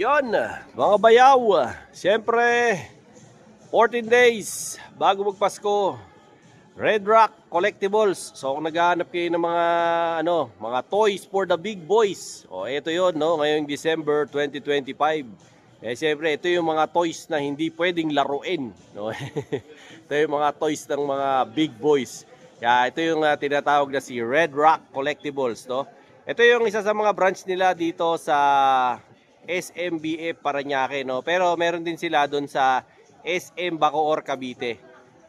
Yon, mga bayaw, siyempre, 14 days bago magpasko, Red Rock Collectibles. So kung naghahanap kayo ng mga toys for the big boys, ito yon, no, ngayong December 2025. Siyempre, ito yung mga toys na hindi pwedeng laruin, no? Ito yung mga toys ng mga big boys. Kaya ito yung tinatawag na si Red Rock Collectibles, no? Ito yung isa sa mga branch nila dito sa SMBF Parañaque, no? Pero meron din sila doon sa SM Bacoor, Cavite.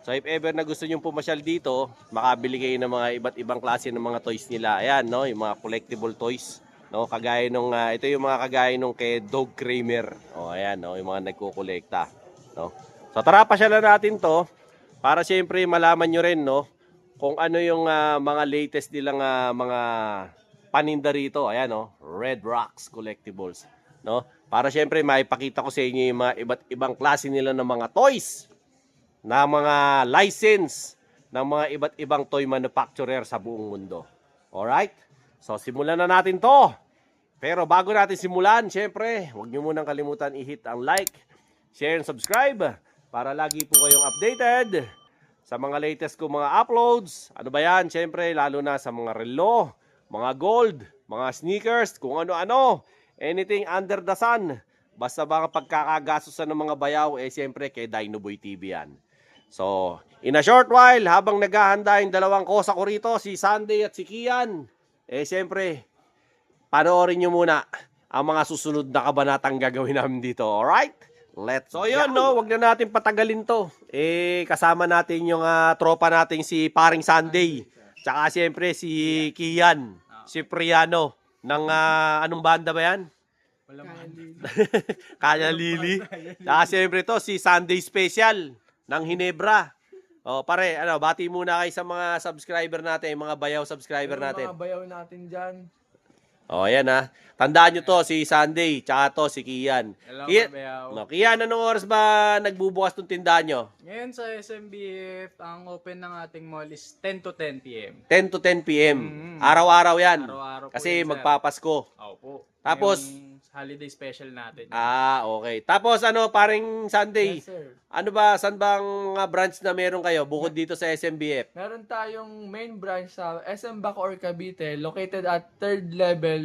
So if ever na gusto nyo pumasyal dito, makabili kayo ng mga iba't ibang klase ng mga toys nila. Ayan, no, yung mga collectible toys, no, kagaya nung ito yung mga kagaya nung kay Dog Kramer. Ayan, no, yung mga nagko-kolekta, no. So tara, pasyalan natin 'to para siyempre malaman nyo rin, no, kung ano yung mga latest nilang mga paninda rito. Ayan, no, Red Rocks Collectibles, no? Para siyempre maipakita ko sa inyo yung mga iba't ibang klase nila ng mga toys, na mga license ng mga iba't ibang toy manufacturer sa buong mundo. Alright? So simulan na natin to. Pero bago natin simulan, siyempre, huwag nyo munang kalimutan i-hit ang like, share, and subscribe para lagi po kayong updated sa mga latest ko mga uploads. Ano ba yan? Siyempre, lalo na sa mga relo, mga gold, mga sneakers, kung ano-ano. Anything under the sun. Basta mga pagkakagastosan ng mga bayaw, siyempre kay Dinoboy TV yan. So, in a short while, habang naghahanda yung dalawang kosa ko rito, si Sunday at si Kian, siyempre, panoorin nyo muna ang mga susunod na kabanatang gagawin namin dito. Alright? So, yun, no? Huwag na natin patagalin to. Kasama natin yung tropa natin si Paring Sunday. Tsaka, siyempre, si Kian, si Priano, ng anong banda ba yan? Kaya Lili. Tsaka, siyempre to, si Sunday Special ng Hinebra. Pare, bati muna kayo sa mga subscriber natin, mga bayaw subscriber natin. Mga bayaw natin dyan. Ayan ha. Tandaan nyo to, si Sunday, tsaka to, si Kian. Hello, bayaw. Kian, anong oras ba nagbubukas ng tindahan nyo? Ngayon sa SMBF, ang open ng ating mall is 10 to 10 p.m. 10 to 10 p.m. Araw-araw yan. Araw-araw po Kasi yan, sir. magpapasko. Opo. Tapos, Ngayong holiday special natin. okay. Tapos paring Sunday, Yes, sir. ano ba, saan bang branch na meron kayo bukod dito sa SMBF? Meron tayong main branch sa SM Bacoor, Cavite, located at 3rd level,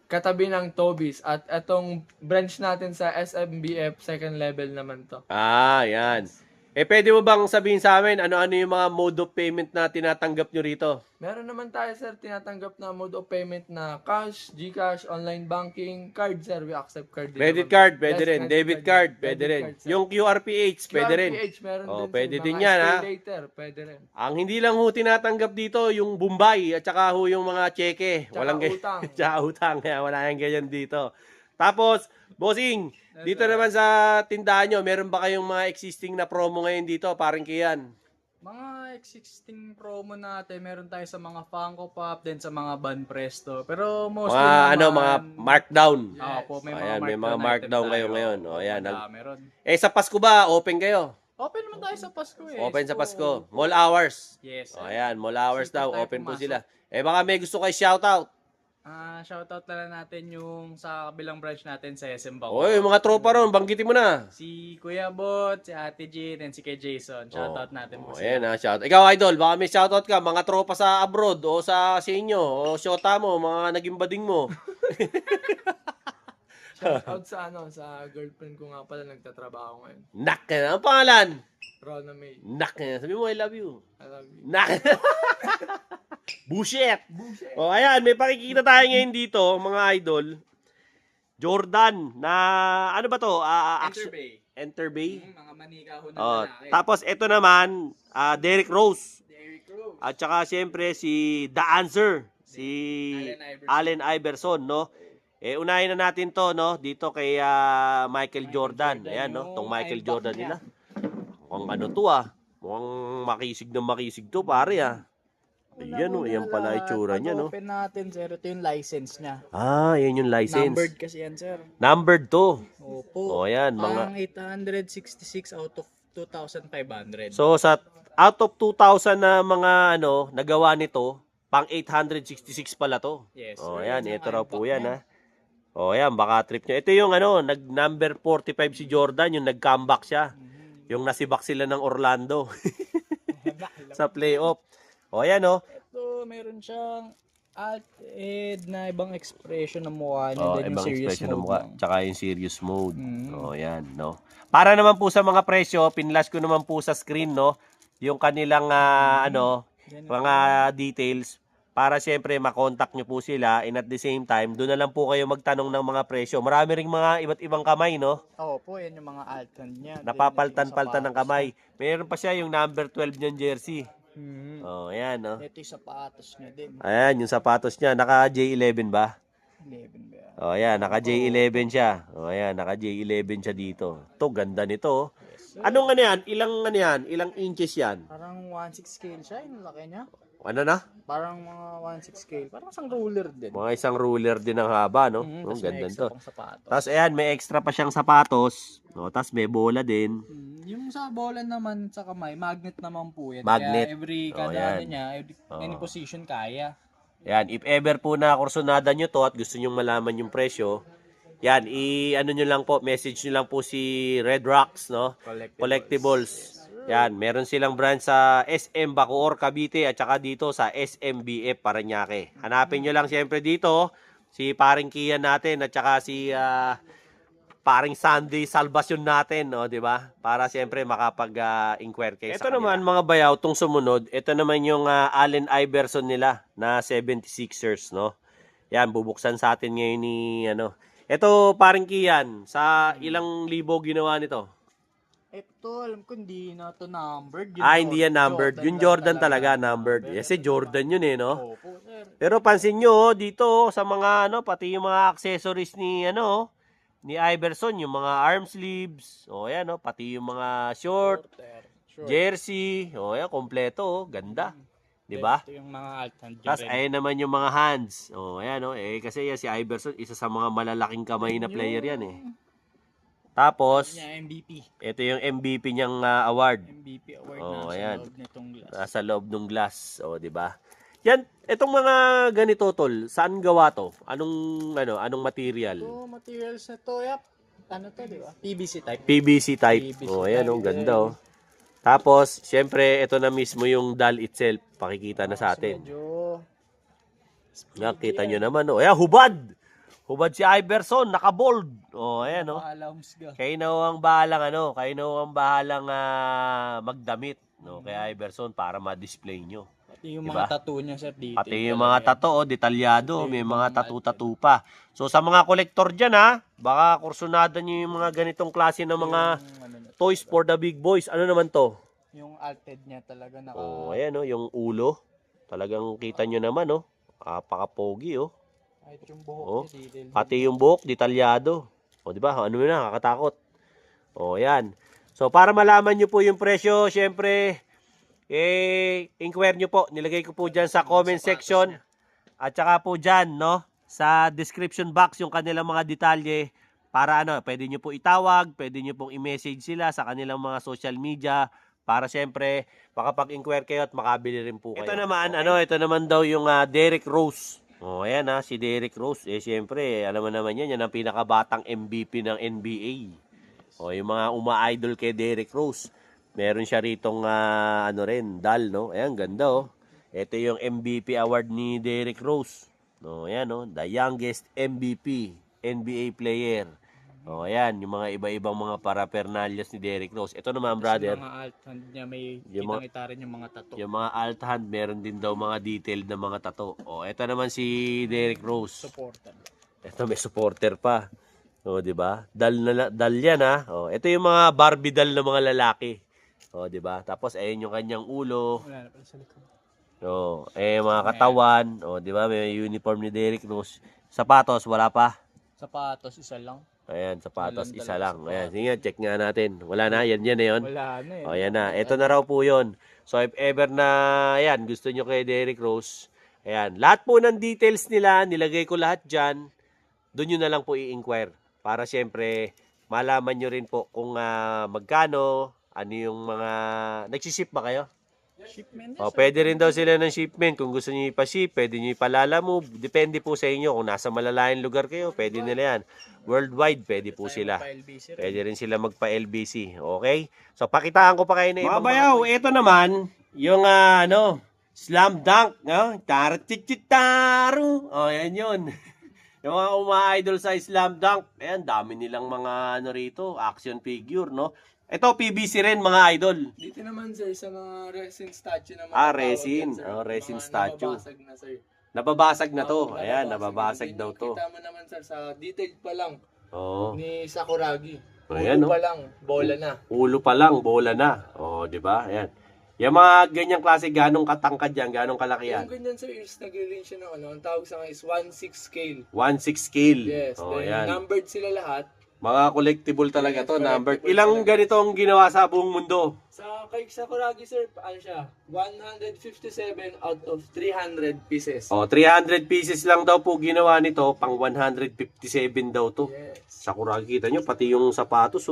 katabi ng Toby's. At itong branch natin sa SMBF, 2nd level naman to. Yan. Pwede mo bang sabihin sa amin, ano-ano yung mga mode of payment na tinatanggap nyo rito? Meron naman tayo, sir, tinatanggap na mode of payment na cash, GCash, online banking, card, sir. We accept card din. Credit naman. card, pwede Yes, rin. Debit card, pwede Debit rin. card, sir. Yung QRPH, pwede rin. QRPH, meron din. Pwede sir. din Mga yan, ha? stay later, pwede rin. Ang hindi lang ho tinatanggap dito, yung Bombay at saka ho yung mga cheque. Tsaka utang. Tsaka utang, kaya wala yung ganyan dito. Tapos, bossing, dito naman sa tindahan nyo, meron ba kayong mga existing na promo ngayon dito, parang Kian? Mga existing promo natin, meron tayo sa mga Funko Pop, then sa mga Ban Presto. Pero mostly Mga markdown. Po, may Ayan, mga may mga markdown kayo ngayon. Ayan. Meron. Sa Pasko ba, open kayo? Open naman tayo sa Pasko eh. Open sa So, Pasko. Mall hours. Yes. Ayan, mall hours Saan daw. tayo Open po pumasok? sila. Baka may gusto kayo shoutout. Shoutout na lang natin yung sa kabilang branch natin sa SM Bacoor. Oy, mga tropa ron, banggitin mo na. Si Kuya Bot, si Ate Jean, and si Kay Jason. Shoutout natin po Ayan sila. shout. Ikaw, idol, baka may shoutout ka, mga tropa sa abroad o sa inyo, o shota mo, mga naging bading mo. Shoutout sa girlfriend ko nga pala, nagtatrabaho ngayon. Nak, ang pangalan? Rona May. Nak, sabi mo, I love you. I love you. Nak. Bullshit. Ayan, may pakikita tayo ngayon dito, mga idol. Jordan, na, ano ba to? Enterbay. Enterbay. Mga manika ho na lalaki. Tapos, ito naman, Derrick Rose. Derrick Rose. At saka, siyempre, si The Answer. Si Allen Iverson, Iverson. no? Unahin na natin to, no? Dito kay Michael Jordan. Ayan, no? Tong Michael Jordan nila. Mukhang ano to, mukhang makisig to, pare, Ayan, yan pala itsura niya, no? Open natin, sir. Ito yung license niya. Yan yung license. Numbered kasi yan, sir. Numbered to. Opo. Ayan, Ang 866 out of 2,500. So, out of 2,000 na mga, nagawa nito, pang 866 pala to. Yes, Oh, sir. ayan, Yan yung ito raw po impact yan, niya. O, ayan, baka trip nyo. Ito yung ano, number 45 si Jordan, yung nag-comeback siya. Yung nasibak sila ng Orlando sa playoff. O, ayan, o. Ito, meron siyang alt-ed na ibang expression ng mukha niya. Oh, Then yung ibang serious expression ng mode mukha. lang. Tsaka yung serious mode. Mm. Oh, yan, no. Para naman po sa mga presyo, pinlash ko naman po sa screen, no, yung kanilang ano, mga details para siyempre makontak nyo po sila and at the same time, doon na lang po kayo magtanong ng mga presyo. Marami ring mga iba't ibang kamay, no. Oo po, yan yung mga alt-hand niya. Then, Napapaltan-paltan ng ito yung kamay. Meron pa siya yung number 12 niyang jersey. sapatos. Mm. Oh, ayan, no. Ito yung sapatos niya din. Ayan, yung sapatos niya, naka J11 ba? 11 ba yan? Oh, ayan, naka J11 siya. Oh, ayan, naka J11 siya dito. To ganda nito. Oh. Yes, sir. Anong ano yan? Ilang ano yan? Ilang inches yan? Parang 1/6 scale siya, yung laki niya. Ano na? Parang mga 1/6 scale. Parang isang ruler din. Mga isang ruler din ang haba, no? Mm, Oh, tas may ganda extra to. pang sapatos. Tapos ayan, may extra pa siyang sapatos. No, tapos may bola din. Yung sa bola naman sa kamay, magnet naman po yan. Magnet. Kaya every Oh, kada yan. ano niya, any position kaya. Yan, if ever po na kursunada nyo to at gusto nyo malaman yung presyo, yan, ano nyo lang po, message nyo lang po si Red Rocks, no? Collectibles. Yan, meron silang branch sa SM Bacoor, Cavite at saka dito sa SMBF Parañaque. Hanapin nyo lang siyempre dito si paring Kian natin at saka si paring Sunday Salvation natin, no, 'di ba? Para siyempre makapag-inquire kayo sa kanila. Ito naman mga bayaw tong sumunod, ito naman yung Allen Iverson nila na 76ers, no. Yan, bubuksan sa atin ngayon ni ano. Ito paring Kian, sa ilang libo ginawa nito? Ito, alam ko hindi na to numbered. Hindi yan numbered. Yung Jordan talaga numbered. Kasi Jordan yun eh, no? Opo, sir. Pero pansin nyo, dito sa mga ano, pati yung mga accessories ni ano, ni Iverson, yung mga arm sleeves, o yan, no? Pati yung mga short, Short. jersey, o yan, kompleto, oh, ganda. 'Di ba? Ito yung mga alt-hand niya Tapos rin. ayan naman yung mga hands. Oh, ayan no. Kasi yan si Iverson, isa sa mga malalaking kamay na player yan eh. Tapos, Niya, MVP. ito yung MVP niyang award. MVP award Oh, na ayan. sa loob nitong glass. Nasa loob ng glass. O, di ba? Yan, itong mga ganito, tol, saan gawa to? Anong material? Ito, materials na to, yap. Ano to, di ba? PVC type. PVC type. PVC Oh, ayan, oh, type, ganda, oh. Tapos, syempre, ito na mismo yung dal itself. Pakikita na sa atin. Medyo... Nakita nyo naman, oh. Ayan, hubad! Hubad si Iverson, naka-bold. Oh, ayan, oh. Alarms ka. Kayo na ang bahalang, kayo na ang bahalang magdamit, no, kay Iverson para ma-display nyo. Pati yung Diba? mga tattoo niya, sir, dito. Pati yung mga tattoo, detalyado, may mga tattoo-tattoo pa. So sa mga kolektor dyan baka kursunada nyo yung mga ganitong klase ng mga toys for the big boys. Ano naman to? Yung alted niya talaga naka... Oh, ayan yung ulo. Talagang kita nyo naman, apaka-pogi, Kahit yung buhok Oh, niya, detail. Pati yung buhok, detalyado. O, di ba? Ano na, nakakatakot. O, yan. So, para malaman nyo po yung presyo, syempre, inquire nyo po. Nilagay ko po dyan sa comment section. At saka po dyan, no, sa description box yung kanilang mga detalye. Para pwede nyo po itawag, pwede nyo pong i-message sila sa kanilang mga social media. Para syempre, makapag-inquire kayo at makabili rin po kayo. Ito naman, ito naman daw yung Derrick Rose. Oh, ayan si Derrick Rose. Siyempre, alam mo naman yan ang pinakabatang MVP ng NBA. Yung mga uma-idol kay Derrick Rose. Meron siya ritong, dal, no? Ayan, ganda, oh. Ito yung MVP award ni Derrick Rose. No, ayan, oh. The youngest MVP, NBA player. Ayan, yung mga iba-ibang mga paraphernalias ni Derrick Rose. Ito naman, brother. Yung mga alt-hand niya, may Yung mga- kitang-kita rin yung mga tattoo. Yung mga alt hand, meron din daw mga detailed na mga tattoo. Ito naman si Derrick Rose. Supportan. Ito may supporter pa. Di ba? Dal yan, ito yung mga Barbie doll ng mga lalaki. Di ba? Tapos ayun yung kanyang ulo. Wala na pala sa likod. Mga katawan, di ba? May uniform ni Derrick Rose. Sapatos, wala pa. Sapatos, isa lang. Ayan, sapatos, Walang isa dalawang lang. Ayan, sige, check nga natin. Wala na, yan na yun. Wala na eh. Ayan na, ito na raw po yun. So, if ever na, ayan, gusto nyo kay Derrick Rose, ayan, lahat po ng details nila, nilagay ko lahat dyan, doon nyo na lang po i-inquire. Para syempre, malaman nyo rin po kung magkano, ano yung mga, nagsiship ba kayo? Shipment. Pwede rin daw sila ng shipment. Kung gusto niyo ipa-ship, pwede niyo ipalala mo. Depende po sa inyo. Kung nasa malalayang lugar kayo, pwede nila yan. Worldwide, pwede po sila. Pwede rin sila magpa-LBC. Okay? So, pakitaan ko pa kayo na ibang mga bayaw, ito naman, yung slam dunk. No? Taratichitaru. Yan yun. Yung mga uma-idol sa slam dunk. Ayan, dami nilang mga rito, action figure, no? Ito, PVC rin, mga idol. Dito naman sir, sa mga resin statue naman. Resin. Resin statue. Nababasag na sir. Nababasag na to. Ayan, nababasag daw to. Kita mo naman sir, sa detail pa lang Oo. ni Sakuragi. Ayan, Ulo no? pa lang, bola na. Ulo pa lang, bola na. Di ba? Ayan. Yung mga ganyang klase, ganong katangkad yan, ganong kalaki yan. Yung ganyan sir, is nag-range siya ng ang tawag sa is 1/6 scale. 1/6 scale. Yes, then Ayan. numbered sila lahat. Mga collectible talaga to, number. collectible Ilang talaga. ganito ang ginawa sa buong mundo? Sa kay Sakuragi sir, ano siya? 157 out of 300 pieces. 300 pieces lang daw po ginawa nito, pang 157 daw to. Yes. Sakuragi, kita nyo, pati yung sapatos,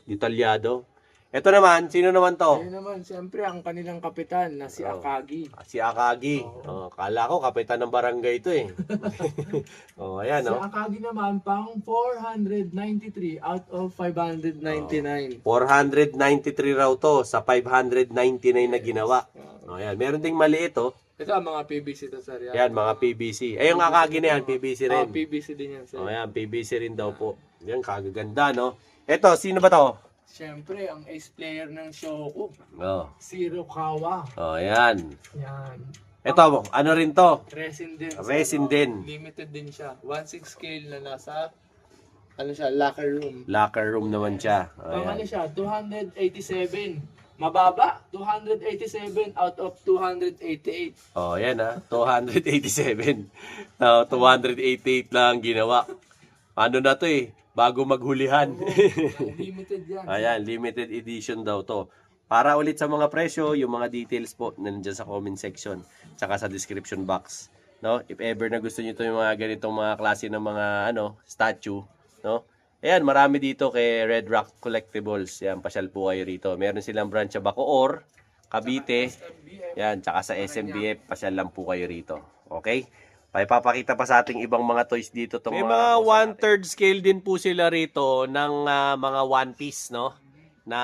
detalyado. Ito naman, sino naman to? Ayun naman, siyempre, ang kanilang kapitan na si Akagi. Si Akagi. Kala ko, kapitan ng barangay ito eh. Ayan, Si Akagi naman, pang 493 out of 599. 493 raw to sa 599 na ginawa. Ayan, meron ding maliit, Ito ang mga PVC to, sir. Yan, mga PVC. Yung Akagi na yan, PVC rin. PVC din yan, sir. Ayan, PVC rin daw po. Yan, kagaganda, no? Ito, sino ba to? Siyempre, ang ace player ng Shoku, Shirokawa. Shirokawa. Ayan. Yan. Ito, ano rin to? Resin din. Resin din. Limited din siya. 1/6 scale na nasa, locker room. Locker room naman siya. Pang Ayan. siya, 287. Mababa, 287 out of 288. Yan 287. 288 lang ginawa. Ano na to bago maghulihan. Limited yan. Ayan, limited edition daw to. Para ulit sa mga presyo, yung mga details po nandiyan sa comment section, tsaka sa description box. No? If ever na gusto niyo to yung mga ganitong mga klase ng mga statue, no? Ayan, marami dito kay Red Rock Collectibles. Yan, pasyal po kayo rito. Meron silang branch sa Bacoor, Cavite. Yan, tsaka sa SMBF, pasyal lang po kayo rito. Okay? Papakita pa sa ating ibang mga toys dito. May mga 1/3 scale din po sila rito ng mga One Piece, no? Na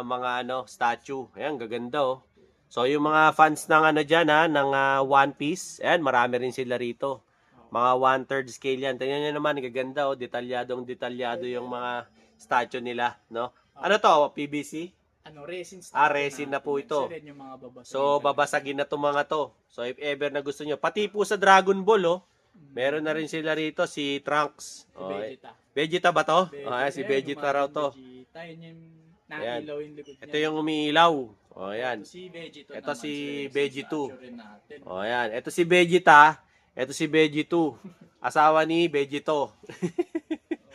mga statue. Ayan, gaganda So yung mga fans ng dyan ng One Piece, ayan, marami rin sila rito. Mga 1/3 scale yan. Tingnan nyo naman, gaganda detalyado yung mga statue nila, no? Ano to? PVC? Resin resin na po ito. Yung mga babasagin. So, babasagin na itong mga to. So, if ever na gusto nyo. Pati po sa Dragon Ball, meron na rin sila rito, si Trunks. Vegeta. Vegeta ba to? Vegeta. Si Vegeta raw to. Vegeta, yun yung nailaw yung likod niya. Ito yung umiilaw. Ayan. Si Vegeta Ito naman, si resin Vegito. statue rin natin. Ayan. Ito si Vegeta. Ito si Vegito. Asawa ni Vegito.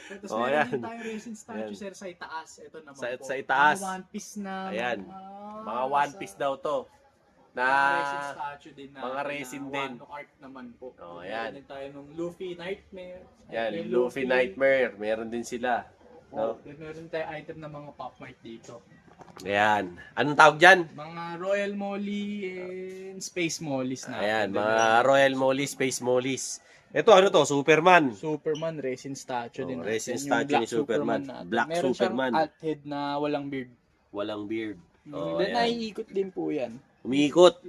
Tapos meron ayan. din tayong resin statue, Ayan. sir, sa itaas. Ito naman po. Sa itaas. Mga One Piece na. Ayan. Mga One Piece daw to. Na resin statue din na. mga resin din. One art naman po. Ayan. Meron din tayo ng Luffy Nightmare. Yan, May Luffy Nightmare. Meron din sila. No? Then meron tayong item ng mga Pop Mart dito. Ayan. Anong tawag dyan? Mga Royal Molly and Space Mollies na. Ayan, mga Royal Molly, Space Mollies. Ito, ano to? Superman. Superman resin statue din. resin natin. Yung statue ni Black Superman. natin. Black Meron Superman. siyang alt head na walang beard. Walang beard. Then ayan. naiikot din po yan. Umiikot.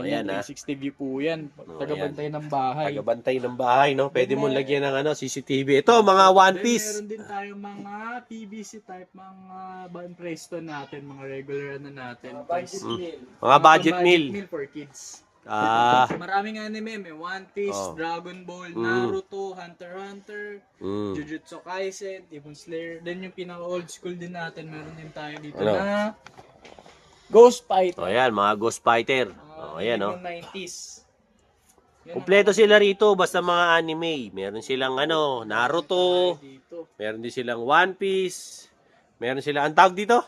Yan, ayan, 360 view po yan. Tagabantay ng bahay. Tagabantay ng bahay, no? Pwede mo lagyan ng CCTV. Ito, mga One Then Piece. meron din tayo mga PVC type, mga Van Preston natin, mga regular natin. Budget meal. Mga budget meal. For kids. Maraming anime, may One Piece, Oh. Dragon Ball, Naruto, Hunter x Hunter, Mm. Jujutsu Kaisen, Demon Slayer. Then yung pinaka old school din natin, meron din tayo dito Ano? na Ghost Fighter. Ayan, mga Ghost Fighter. Ayan, Yung 90s. Yan Kompleto sila rito, basta mga anime. Meron silang Naruto. dito. Meron din silang One Piece. Meron silang, ang tawag dito?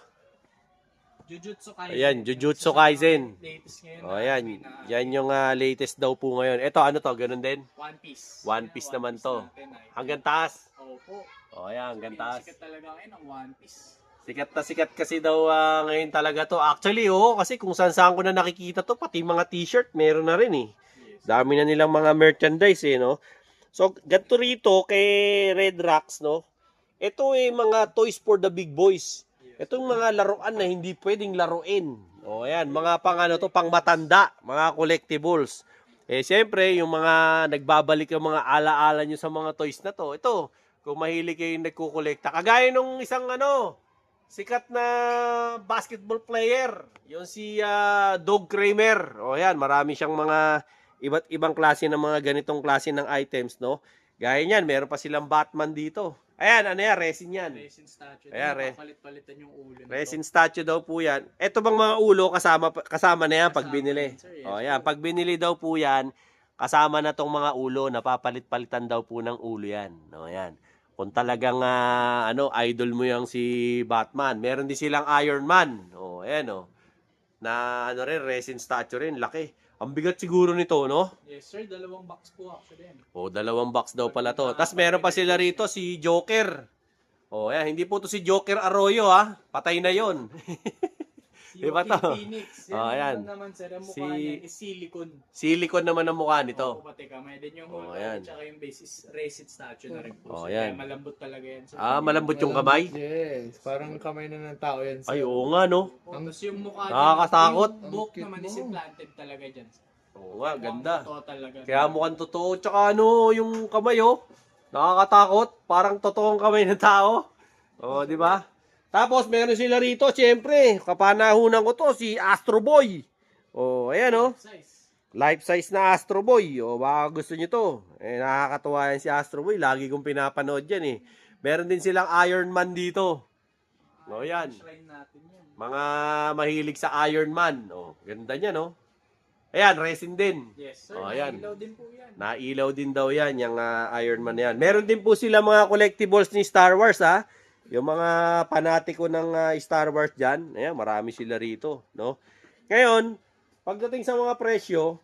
Jujutsu Kaisen. Ayan, Jujutsu Kaisen. Latest ngayon. Ayan, yan yung latest daw po ngayon. Ito, ano to? Ganun din? One Piece. One Piece naman to. natin ay- Hanggang taas. Opo. Ayan, hanggang taas. Sikat talaga ngayon ang One Piece. Sikat na sikat kasi daw ngayon talaga to. Actually, kasi kung saan ko na nakikita to, pati mga t-shirt, meron na rin eh. Dami na nilang mga merchandise eh, no? So, ganito rito kay Red Rocks, no? Ito eh, mga toys for the big boys. Itong mga laruan na hindi pwedeng laruin. O, ayan, mga pang matanda, mga collectibles. Eh, siyempre, yung mga nagbabalik yung mga alaala nyo sa mga toys na to. Ito, kung mahilig kayo nagkukolekta. Kagaya nung isang sikat na basketball player. Yung si Doug Kramer. O yan, marami siyang mga iba't ibang klase ng mga ganitong klase ng items, no? Gaya niyan, meron pa silang Batman dito. Ayan, ano yan, resin yan. Resin statue. Ayan, Papalit-palitan yung ulo nito. resin statue daw po yan. Ito bang mga ulo, kasama na yan pag Kasama binili. yan, sir, yes. O yan, pag binili daw po yan, kasama na tong mga ulo, napapalit-palitan daw po ng ulo yan. O yan. Kung talagang idol mo yung si Batman. Meron din silang Iron Man. O, ayan na rin, resin statue rin, laki. Ang bigat siguro nito, no? Yes, sir. 2 box po actually. O, 2 box daw pala to. Tapos meron pa sila rito, si Joker. O, ayan, hindi po to si Joker Arroyo, ha? Patay na yon. Si Iba to. Phoenix. Oh, ayan. Naman, sir. Ang mukha Si- niya is silicone. Silicone naman ang mukha Opo, nito. pati kamay din yung Oh, whole ayan. tsaka yung base is resin statue na rin po. Oh, sir. ayan. Kaya malambot talaga yan, sir. Malambot yung kamay. Yes, parang kamay na ng tao yan. sir. Ay, oo nga, no? Tapos yung mukha Nakakatakot. yung buhok Ang naman cute is mo. implanted talaga dyan, sir. Oo nga, ganda. Totoo talaga. Kaya mukhang totoo. Tsaka yung kamay, nakakatakot. Parang totoong kamay ng tao. O, di ba? Tapos, meron sila rito, siyempre, kapanahunan ko to, si Astro Boy. O, ayan, Size. life size na Astro Boy. O, baka gusto nyo to. Eh, nakakatuwa yan si Astro Boy. Lagi kong pinapanood yan, eh. Meron din silang Iron Man dito. O, yan. Shrine natin yan. Mga mahilig sa Iron Man. O, ganda niya, no? Ayan, resin din. Yes, sir. Oh, ayan. Nailaw din po yan. Nailaw din daw yan, yung Iron Man yan. Meron din po sila mga collectibles ni Star Wars, ha? Yung mga panatiko ng Star Wars dyan, ayan, marami sila rito, no? Ngayon, pagdating sa mga presyo,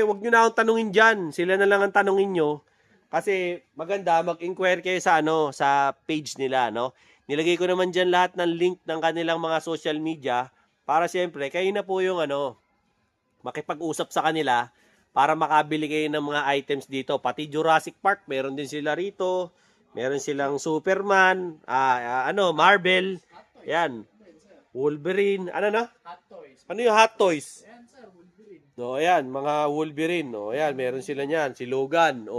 wag nyo na akong tanungin dyan. Sila na lang ang tanungin nyo. Kasi maganda, mag-inquire kayo sa, sa page nila, no? Nilagay ko naman dyan lahat ng link ng kanilang mga social media para siyempre, kayo na po yung, makipag-usap sa kanila para makabili kayo ng mga items dito. Pati Jurassic Park, meron din sila rito. Meron silang Superman, Marvel, yan, Wolverine, Hot toys. ano yung Hot Toys? Ayan, sir. Wolverine. No, ayan, mga Wolverine, ayan, meron sila niyan, si Logan,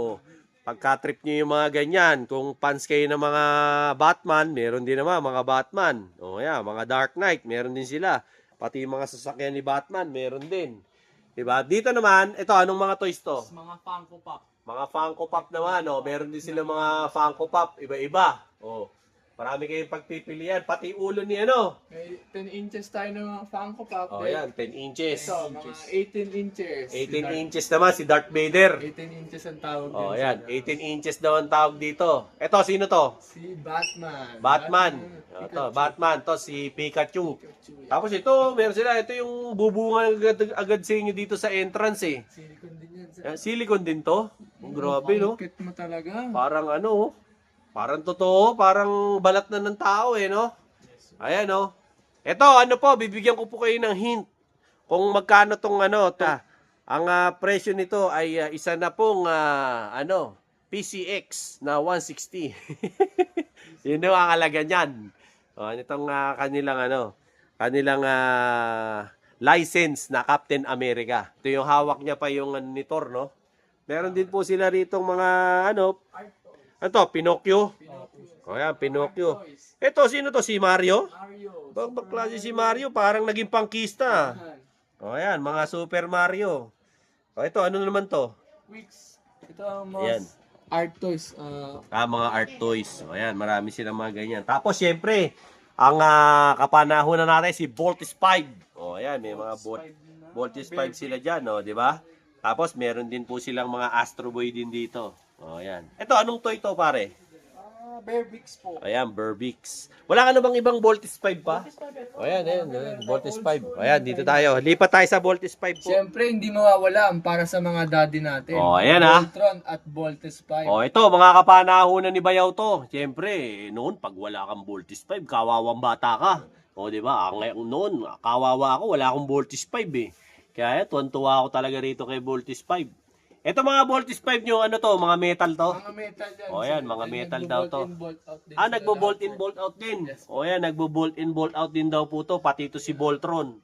pagka-trip niyo yung mga ganyan, kung fans kayo ng mga Batman, meron din naman mga Batman, ayan, mga Dark Knight, meron din sila, pati yung mga sasakyan ni Batman, meron din. Diba? Dito naman, ito, anong mga toys to? Tapos mga Funko Pop. Mga Funko Pop naman, meron din sila mga Funko Pop, iba-iba. Marami kayong pagpipilian, pati ulo ni May 10 inches tayo ng mga Funko Pop. Ayan, 10 inches. Ito, mga 18 inches. 18 inches naman si Darth Vader. 18 inches ang tawag Ayan, dyan, sir. 18 inches daw ang tawag dito. Ito, sino to? Si Batman. Batman. Pikachu. Ito, Batman. To si Pikachu. Pikachu. Tapos ito, meron sila. Ito yung bubungan agad sa inyo dito sa entrance eh. Silicone din yan, sir. Silicone din to. Grabe, no? Ang cute mo talaga. Parang parang totoo, parang balat na ng tao no? Ayan Ito, bibigyan ko po kayo ng hint. Kung magkano tong ang presyo nito ay isa na pong PCX na 160. Yun ang halaga niyan. Itong kanilang license na Captain America. Ito yung hawak niya pa yung Nitor, no? Meron din po sila ritong mga Pinocchio. Ayan, Pinocchio. Ito, sino to? Si Mario? Mario. Bang klase si Mario, parang naging pangkista. Ayan, mga Super Mario. Ito, ano naman to? Wix. Ito ang mga Ayan. art toys. Mga art toys. Ayan, marami silang mga ganyan. Tapos, syempre, ang kapanahunan natin si Voltes 5. Ayan, may mga Voltes 5 sila dyan, di ba? Tapos, meron din po silang mga Astro Boy din dito. Ayan. Ito, anong toy to, pare? Bear Bricks po. Ayan, Burbix. Wala ka na bang ibang Voltis 5 pa? O ayan, Voltis 5. Ayan, dito tayo. Lipat tayo sa Voltis 5 po. Siyempre, hindi mawawala ang para sa mga daddy natin. Oh, ayan, ah. Voltron at Voltes 5. O ito, mga kapanahunan ni Bayaw to. Siyempre, noon, pag wala kang Voltis 5, kawawang bata ka. O, di ba? Ngayon noon, kawawa ako, wala akong Voltis 5 eh. Kaya, tuwan-tuwa ako talaga rito kay Voltis 5. Ito mga Voltis 5 nyo, ano to? Mga metal to? Mga metal yan. O yan, mga metal daw to. Nagbo-bolt in, bolt out din. O yan, nagbo-bolt in, bolt out din daw po to. Pati ito si Voltron.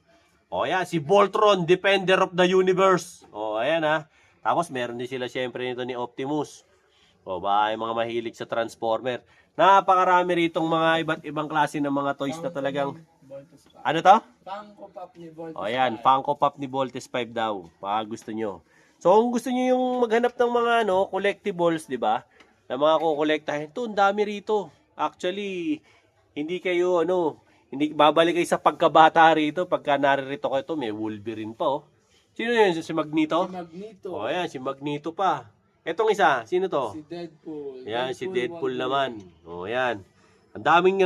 O yan, si Voltron, Defender of the Universe. O ayan ha. Tapos meron din sila syempre nito ni Optimus. O ba, yung mga mahilig sa Transformer. Napakarami ritong mga iba't ibang klase ng mga toys na talagang... Ano to? Funko Pop ni Voltes 5. O yan, Funko Pop ni Voltes 5 daw. Baka gusto nyo. So, kung gusto niyo yung maghanap ng mga collectibles, 'di ba? Na mga kokolektahin, to, ang dami rito. Actually, hindi kayo hindi babalik kayo sa pagkabata rito pagka naririto kayo to, may Wolverine pa oh. Sino 'yun? Si Magneto? Si Magneto. Oh, ayan, si Magneto pa. Etong isa, sino to? Si Deadpool. Yan, si Deadpool naman. Oh, ayan. Ang daming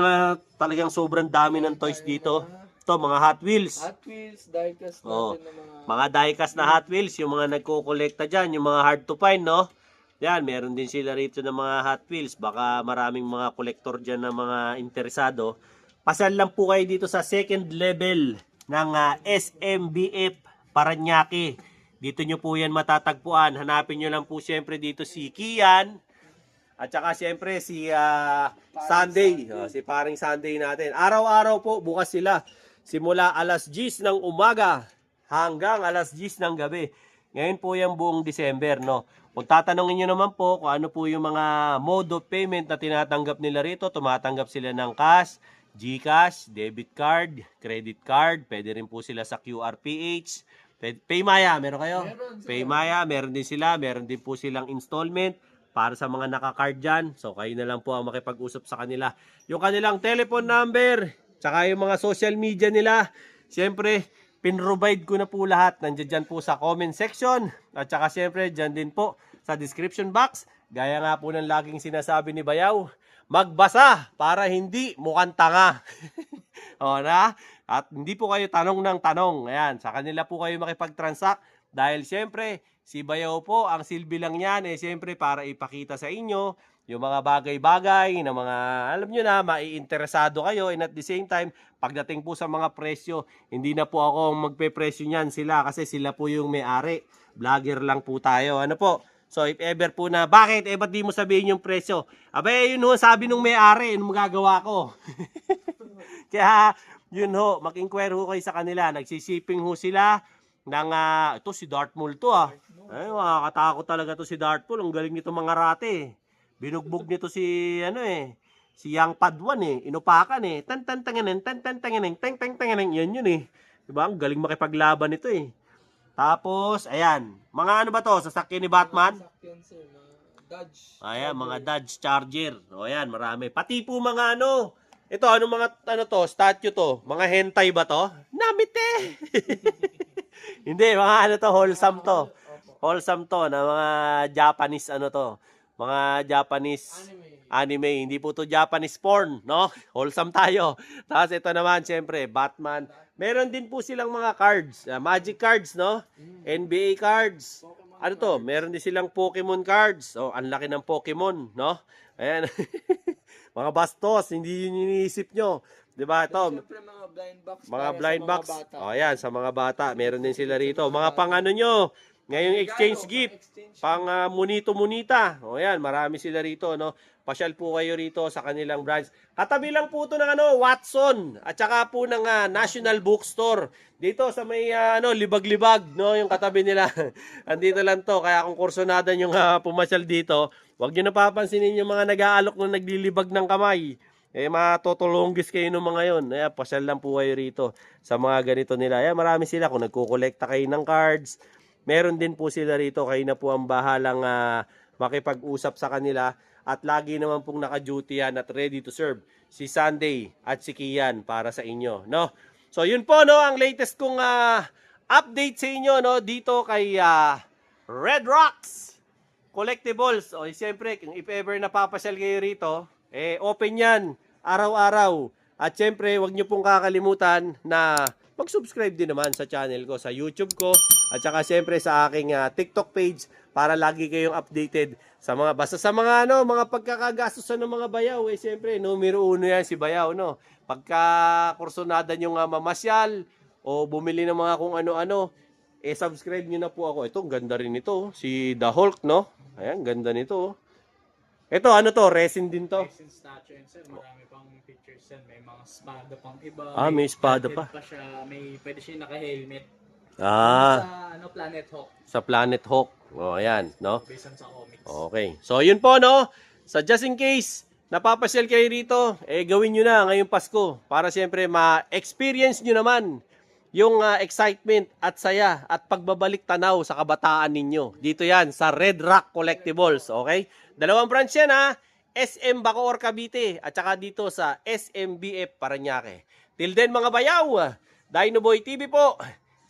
talagang sobrang dami ng toys dito. Ito, mga Hot Wheels. Hot Wheels, diecast Oh, natin ng mga diecast na Hot Wheels, yung mga nagko-kolekta dyan, yung mga hard to find, no? Yan, meron din sila rito ng mga Hot Wheels. Baka maraming mga kolektor dyan na mga interesado. Pasal lang po kayo dito sa second level ng SMBF Parañaque. Dito nyo po yan matatagpuan. Hanapin nyo lang po siyempre dito si Kian. At saka siyempre si Sunday. Si paring Sunday natin. Araw-araw po, bukas sila. Simula alas 10 ng umaga hanggang alas 10 ng gabi. Ngayon po yung buong December, no? Kung tatanungin nyo naman po kung ano po yung mga mode of payment na tinatanggap nila rito, tumatanggap sila ng cash, GCash, debit card, credit card, pwede rin po sila sa QRPH, Paymaya, meron kayo? Paymaya, meron din sila, meron din po silang installment para sa mga naka-card dyan. So, kayo na lang po ang makipag-usap sa kanila. Yung kanilang telephone number, tsaka yung mga social media nila, siyempre, pin-provide ko na po lahat. Nandiyan dyan po sa comment section. At saka siyempre, dyan din po sa description box. Gaya nga po ng laging sinasabi ni Bayaw, magbasa para hindi mukhang tanga. O na? At hindi po kayo tanong ng tanong. Ayan, sa kanila po kayo makipag-transact. Dahil siyempre, si Bayaw po, ang silbi lang niyan, siyempre para ipakita sa inyo yung mga bagay-bagay na mga, alam nyo na, maiinteresado kayo. And at the same time, pagdating po sa mga presyo, hindi na po ako magpe-presyo niyan sila kasi sila po yung may-ari. Vlogger lang po tayo. Ano po? So, if ever po na, bakit? Ba't di mo sabihin yung presyo? Abay, yun ho, sabi nung may-ari, ano magagawa ko? Kaya, yun ho, mag-inquire ho kayo sa kanila. Nagsisiping ho sila ng, ito si Dartmoor to Ay, makakatakot talaga to si Dartmoor. Ang galing nito mga rate Binugbog nito si, si Yang Padwan Inupakan Tan-tan-tanganin, tan-tan-tanganin, tang-tang-tanganin. Yan yun Diba? Ang galing makipaglaban nito Tapos, ayan. Mga ano ba to? Sasakyan ni Batman? Sasakyan, sir. Dodge. Ayan, mga Dodge Charger. O ayan, marami. Pati po mga ito, mga to? Statue to? Mga hentai ba to? Namite! Hindi, mga wholesome to. Wholesome to, na mga Japanese to. Mga Japanese anime. Hindi po to Japanese porn, no? Wholesome tayo. Tapos ito naman, siyempre, Batman. Meron din po silang mga cards. Magic cards, no? NBA cards. Ano to? Meron din silang Pokemon cards. Oh, ang laki ng Pokemon, no? Ayan. Mga bastos, hindi yun iniisip nyo. Diba ito? Siyempre, mga blind box. Mga blind box. O ayan, sa mga bata. Meron din sila rito. Mga pang nyo. Ngayong exchange gift. Pang munito-munita. O ayan, marami sila rito, no? Pasyal po kayo rito sa kanilang branch. Katabi lang po ito ng Watson. At saka po ng National Bookstore. Dito sa may libag-libag, no? Yung katabi nila. Andito lang to. Kaya kung kursonadan yung pumasyal dito, huwag nyo napapansinin yung mga nag-aalok na naglilibag ng kamay. Matutulunggis kayo ng mga yun. Pasyal lang po kayo rito sa mga ganito nila. Marami sila. Kung nagkukolekta kayo ng cards, meron din po sila rito. Kayo na po ang bahalang makipag-usap sa kanila. At lagi naman pong naka-duty yan at ready to serve si Sunday at si Kian para sa inyo, no? So yun po, no, ang latest kong update sa inyo, no, dito kay Red Rocks Collectibles. O siyempre, if ever napapasyal kayo rito, Open yan, araw-araw. At syempre, huwag nyo pong kakalimutan na mag-subscribe din naman sa channel ko, sa YouTube ko, at saka syempre sa aking TikTok page para lagi kayong updated sa mga, basta sa mga mga pagkakagastusan ng mga bayaw. Syempre, numero 1 yan si bayaw, no? Pagka kursonada nyo nga mamasyal o bumili ng mga kung ano-ano, subscribe nyo na po ako. Ito, ganda rin ito. Si The Hulk, no? Ayan, ganda nito. Ito, ano to? Resin din to. Resin statue and sir, marami pang pictures yan. May mga espada pang iba. May espada pa. Siya. Pwede siya naka-helmet. Sa Planet Hawk. Sa Planet Hawk. Ayan, no? Based sa comics. Okay. So, yun po, no? Sa just in case, napapasyal kayo rito, gawin nyo na ngayong Pasko para siyempre ma-experience nyo naman yung excitement at saya at pagbabalik tanaw sa kabataan ninyo. Dito yan, sa Red Rock Collectibles, okay? 2 branch yan, ha? SM Bacoor, Cavite, at saka dito sa SMBF Parañaque. Till then, mga bayaw, Dino Boy TV po,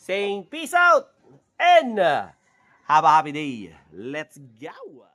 saying peace out and have a happy day. Let's go!